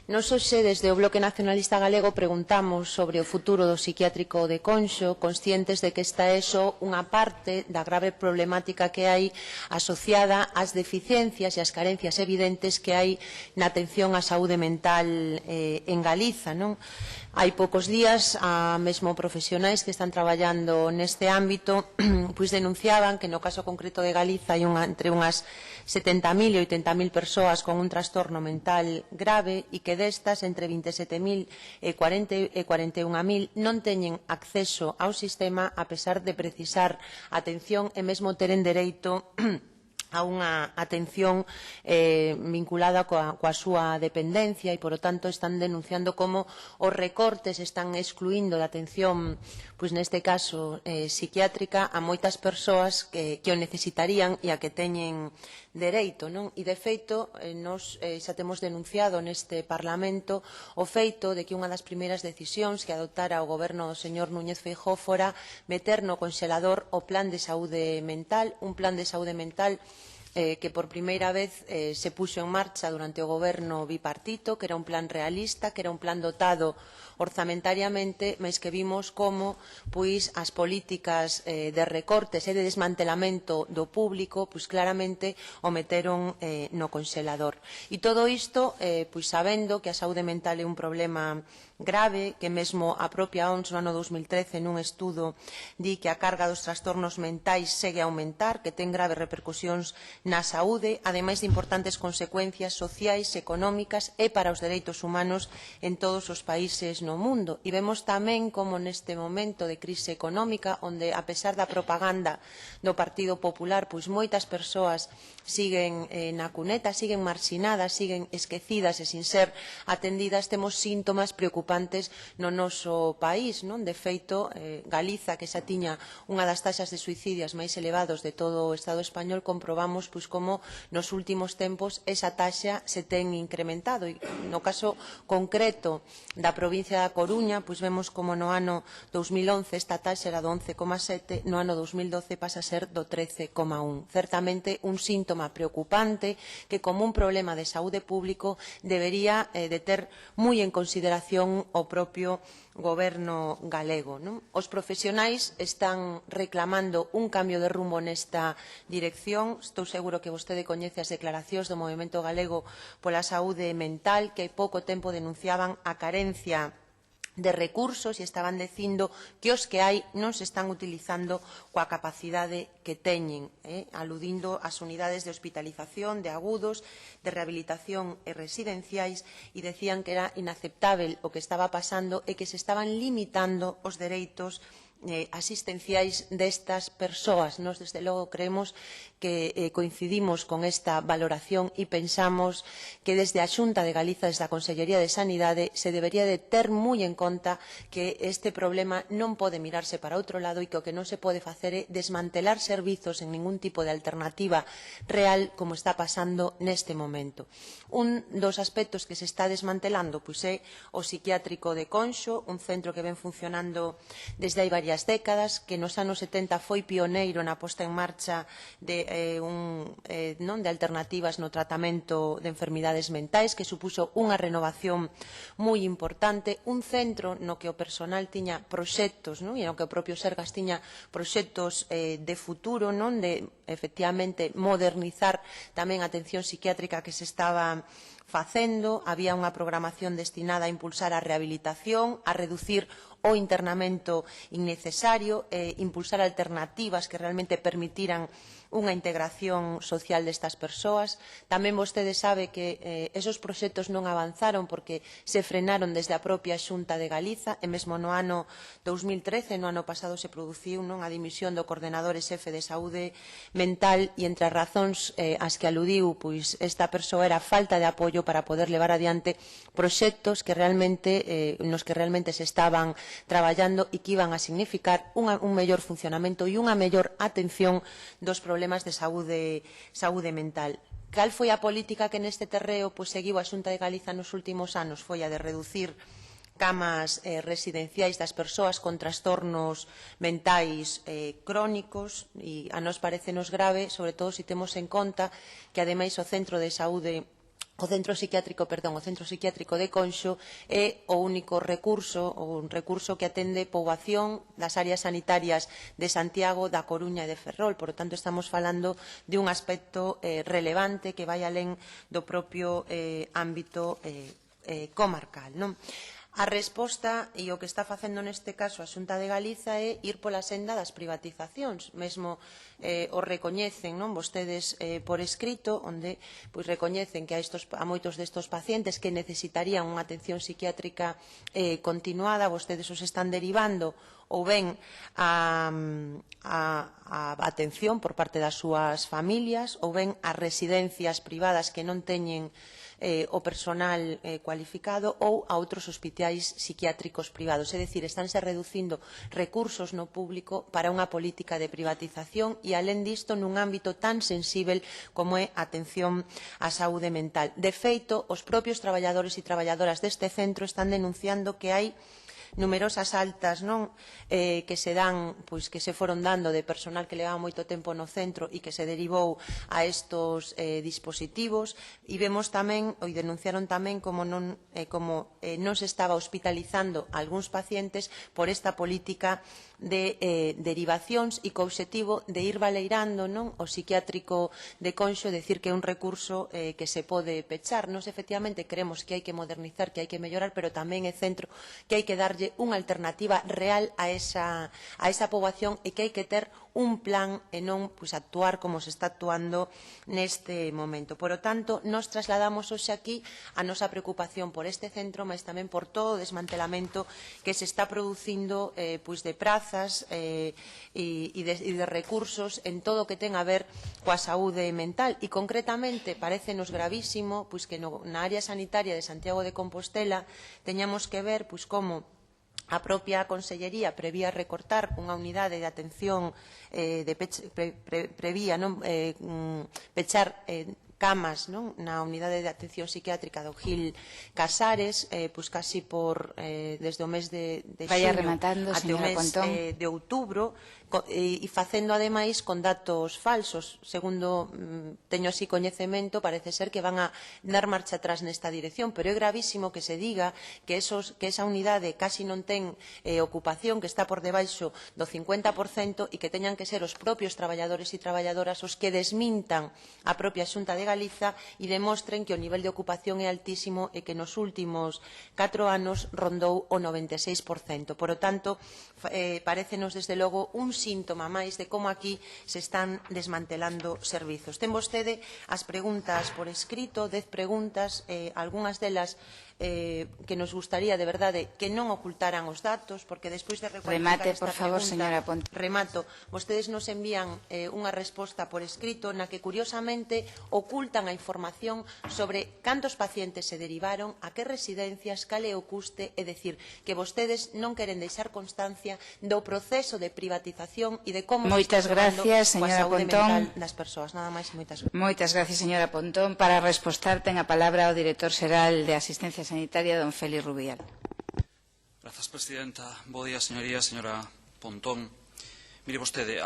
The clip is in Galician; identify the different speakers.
Speaker 1: Nos hoxe, desde o Bloque Nacionalista Galego, preguntamos sobre o futuro do psiquiátrico de Conxo, conscientes de que esta é só unha parte da grave problemática que hai asociada ás deficiencias e ás carencias evidentes que hai na atención á saúde mental en Galiza, non? Hai poucos días, mesmo profesionais que están traballando neste ámbito pois denunciaban que no caso concreto de Galiza hai entre unhas 70.000 e 80.000 persoas con un trastorno mental grave e que destas entre 27.000 e 41.000 non teñen acceso ao sistema a pesar de precisar atención e mesmo teren dereito a unha atención vinculada coa súa dependencia e, por lo tanto, están denunciando como os recortes están excluindo da atención, pois neste caso psiquiátrica, a moitas persoas que o necesitarían e a que teñen dereito, non? E, de feito, nos xa temos denunciado neste Parlamento o feito de que unha das primeiras decisións que adoptara o goberno do señor Núñez Feijóo fora meter no conxelador o plan de saúde mental, un plan de saúde mental que por primeira vez se puxo en marcha durante o goberno bipartito, que era un plan realista, que era un plan dotado orzamentariamente, mas que vimos como pois as políticas de recortes e de desmantelamento do público pois claramente o meteron no conxelador. E todo isto pois sabendo que a saúde mental é un problema grave, que mesmo a propia OMS no ano 2013 nun estudo di que a carga dos trastornos mentais segue a aumentar, que ten graves repercusións na saúde, ademais de importantes consecuencias sociais, económicas e para os dereitos humanos en todos os países no mundo. E vemos tamén como neste momento de crise económica, onde a pesar da propaganda do Partido Popular, pois moitas persoas siguen na cuneta, siguen marxinadas, siguen esquecidas e sin ser atendidas, temos síntomas preocupantes no noso país, non? De feito, Galiza, que xa tiña unha das taxas de suicidios máis elevados de todo o Estado español, comprobamos pois como nos últimos tempos esa taxa se ten incrementado. E no caso concreto da provincia da Coruña, pois vemos como no ano 2011 esta taxa era do 11,7, no ano 2012 pasa a ser do 13,1. Certamente un síntoma preocupante que como un problema de saúde público debería de ter moi en consideración o propio goberno galego, non? Os profesionais están reclamando un cambio de rumbo nesta dirección. Estou seguro que vostede coñece as declaracións do Movemento Galego pola Saúde Mental, que hai pouco tempo denunciaban a carencia de recursos e estaban dicindo que os que hai non se están utilizando coa capacidade que teñen, aludindo ás unidades de hospitalización, de agudos, de rehabilitación e residenciais, e decían que era inaceptável o que estaba pasando e que se estaban limitando os dereitos asistenciais destas persoas. Nos, desde logo, creemos que coincidimos con esta valoración e pensamos que desde a Xunta de Galiza, desde a Consellería de Sanidade, se debería de ter moi en conta que este problema non pode mirarse para outro lado e que o que non se pode facer é desmantelar servizos en ningún tipo de alternativa real como está pasando neste momento. Un dos aspectos que se está desmantelando pois é o psiquiátrico de Conxo, un centro que ven funcionando desde hai varias décadas, que nos anos 70 foi pioneiro na posta en marcha de alternativas no tratamento de enfermidades mentais, que supuxo unha renovación moi importante, un centro no que o personal tiña proxectos, e no que o propio Sergas tiña proxectos de futuro, de efectivamente modernizar tamén a atención psiquiátrica que se estaba facendo. Había unha programación destinada a impulsar a rehabilitación, a reducir o internamento innecesario, impulsar alternativas que realmente permitiran unha integración social destas persoas. Tamén vostede sabe que esos proxectos non avanzaron porque se frenaron desde a propia Xunta de Galiza e mesmo no ano 2013, no ano pasado, se produciu a dimisión do coordenador e xefe de saúde mental e entre as razóns ás que aludiu pois esta persoa era a falta de apoio para poder levar adiante proxectos que realmente nos que realmente se estaban traballando e que iban a significar un mellor funcionamento e unha mellor atención dos problemas de saúde mental. Cal foi a política que neste terreo seguiu a Xunta de Galiza nos últimos anos? Foi a de reducir camas residenciais das persoas con trastornos mentais crónicos, e a nos parecenos grave, sobre todo se temos en conta que ademais o Centro de Saúde o centro psiquiátrico de Conxo é o único recurso, ou un recurso que atende poboación das áreas sanitarias de Santiago, da Coruña e de Ferrol. Por lo tanto, estamos falando de un aspecto relevante que vai alén do propio ámbito comarcal, non? A resposta e o que está facendo neste caso a Xunta de Galiza é ir pola senda das privatizacións. Mesmo o recoñecen, non, vostedes por escrito, onde recoñecen que a moitos destes pacientes que necesitarían unha atención psiquiátrica continuada, vostedes os están derivando ou ben a atención por parte das súas familias ou ben a residencias privadas que non teñen o personal cualificado ou a outros hospitais psiquiátricos privados. É dicir, estánse reducindo recursos no público para unha política de privatización e, alén disto, nun ámbito tan sensível como é a atención á saúde mental. De feito, os propios traballadores e traballadoras deste centro están denunciando que hai numerosas altas que se dan, que se foron dando de personal que levaba moito tempo no centro e que se derivou a estos dispositivos, e vemos tamén, e denunciaron tamén como non se estaba hospitalizando a algúns pacientes por esta política de derivacións e co obxectivo de ir baleirando o psiquiátrico de Conxo, decir que é un recurso que se pode pechar. Nós, efectivamente, creemos que hai que modernizar, que hai que mellorar, pero tamén é centro que hai que darlle unha alternativa real a esa poboación e que hai que ter un plan e non actuar como se está actuando neste momento. Por lo tanto, nos trasladamos hoxe aquí a nosa preocupación por este centro, mas tamén por todo o desmantelamento que se está producindo de prazas e de recursos en todo o que ten a ver coa saúde mental. E, concretamente, parécenos gravísimo que na área sanitaria de Santiago de Compostela teñamos que ver como a propia Consellería prevía recortar unha unidade de atención, prevía pechar camas na unidade de atención psiquiátrica do Gil Casares, casi desde o mes de xuño até o mes de outubro, e facendo ademais con datos falsos. Segundo teño así coñecemento, parece ser que van a dar marcha atrás nesta dirección, pero é gravísimo que se diga que esa unidade casi non ten ocupación, que está por debaixo do 50% e que teñan que ser os propios traballadores e traballadoras os que desmintan a propia Xunta de Galiza e demostren que o nivel de ocupación é altísimo e que nos últimos 4 anos rondou o 96%. Por lo tanto, parécenos desde logo un síntoma máis de como aquí se están desmantelando servizos. Ten vostede as preguntas por escrito, 10 preguntas, algunhas delas que nos gustaría, de verdade, que non ocultaran os datos, porque despois de recualificar esta pregunta, remato, vostedes nos envían unha resposta por escrito na que, curiosamente, ocultan a información sobre cantos pacientes se derivaron, a que residencias, cal é o custe, é dicir, que vostedes non queren deixar constancia do proceso de privatización e de como se está traballando coa saúde mental das persoas. Nada máis e moitas gracias.
Speaker 2: Moitas gracias, señora Pontón. Para respostar, ten a palabra o director xeral de Asistencia Sanitaria, don Félix Rubial.
Speaker 3: Grazas, presidenta. Bo día, señoría, señora Pontón. Mire vostede,